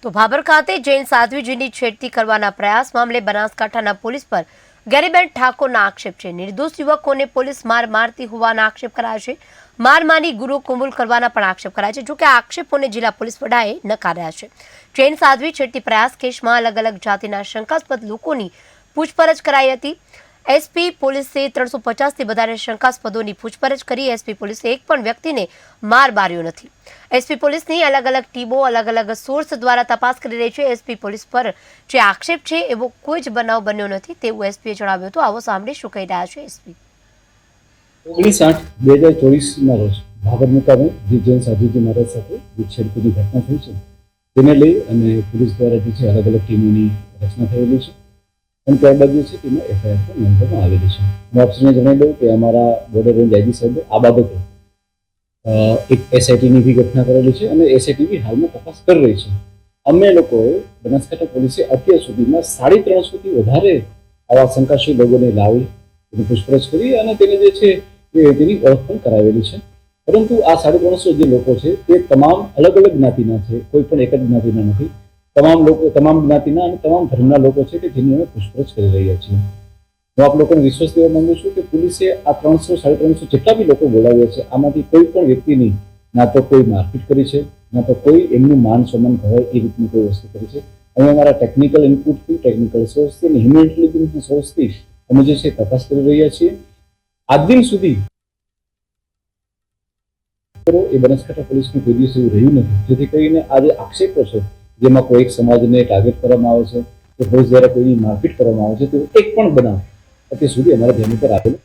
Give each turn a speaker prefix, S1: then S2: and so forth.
S1: તો ભાભર ખાતે જૈન સાધ્વીજીની છેડતી કરવાના પ્રયાસ મામલે બનાસકાંઠાના પોલીસ પર ગેરીબેન ઠાકોરના આક્ષેપ છે। નિર્દોષ યુવકોને પોલીસ મારતી હોવાના આક્ષેપ કરાયા છે। માની ગુરુ કબૂલ કરવાના પણ આક્ષેપ કરાયા છે। જો કે આ આક્ષેપોને જિલ્લા પોલીસ વડાએ નકાર્યા છે। જૈન સાધ્વી છેડતી પ્રયાસ કેસમાં અલગ અલગ જાતિના શંકાસ્પદ લોકોની પૂછપરછ કરાઈ હતી। એસપી પોલીસે 350થી વધારે શંકાસ્પદોની પૂછપરછ કરી। એસપી પોલીસે એક પણ વ્યક્તિને માર્યો નથી। એસપી પોલીસની અલગ અલગ ટીમો અલગ અલગ સોર્સ દ્વારા તપાસ કરી રહી છે। એસપી પોલીસ પર જે આક્ષેપ છે એવો કોઈ જ બનાવ બન્યો નથી તેવું એસપીએ જણાવ્યું હતું। આવો સાંભળી શું કહી રહ્યા છે એસપી।
S2: 19/8/2024 રોજ ભાભર મુકામે જે જૈન સાધુજી મહારાજ સાથે જે છેડતીની ઘટના થઈ છે તેને લઈ અને પોલીસ દ્વારા જે છે અલગ અલગ ટીમોની રચના થયેલી છે અને ત્યારબાદ જે છે તેમાં એફઆઈઆર પણ નોંધવામાં આવેલી છે। હું આપને જણાવી દઉં કે અમારા બોર્ડર રેન્જ આઈજી સાહેબે આ બાબતે એક એસઆઈટીની બી ઘટના કરેલી છે અને એસઆઈટી બી હાલમાં તપાસ કરી રહી છે। અમે લોકોએ બનાસકાંઠા પોલીસે અત્યાર સુધીમાં 350થી વધારે આવા શંકાશીલ લોકોને લાવી તેની પૂછપરછ કરી અને તેને જે છે તેની ઓળખ પણ કરાવેલી છે। પરંતુ આ 350 જે લોકો છે તે તમામ અલગ અલગ જ્ઞાતિના છે, કોઈ પણ એક જ જ્ઞાતિના નથી। તમામ જ્ઞાતિના અને તમામ ધર્મના લોકો છે કે જેની અમે પૂછપરછ કરી રહ્યા છીએ। હું આપ લોકોને વિશ્વાસ દેવા માંગુ છું કે પોલીસે આ 300-350 જેટલા બી લોકો બોલાવ્યા છે આમાંથી કોઈ પણ વ્યક્તિની ના તો કોઈ મારપીટ કરી છે, ના તો કોઈ એમનું માન સન્માન ખવાય એ રીતની કોઈ વસ્તુ કરી છે। અમે અમારા ટેકનિકલ ઇનપુટથી, ટેકનિકલ સોર્સથી અને હ્યુમન ઇન્ટેલિજન્સની સોર્સથી અમે જે છે તપાસ કરી રહ્યા છીએ। આજ દિન સુધી એ બનાસકાંઠા પોલીસનું કોઈ દિવસ એવું રહ્યું નથી જેથી કરીને આ જે આક્ષેપો છે જેમાં કોઈ એક સમાજને ટાર્ગેટ કરવામાં આવે છે કે પોલીસ દ્વારા કોઈની મારપીટ કરવામાં આવે છે તો એક પણ બનાવ અત્યાર સુધી અમારા ધ્યાન ઉપર આવેલો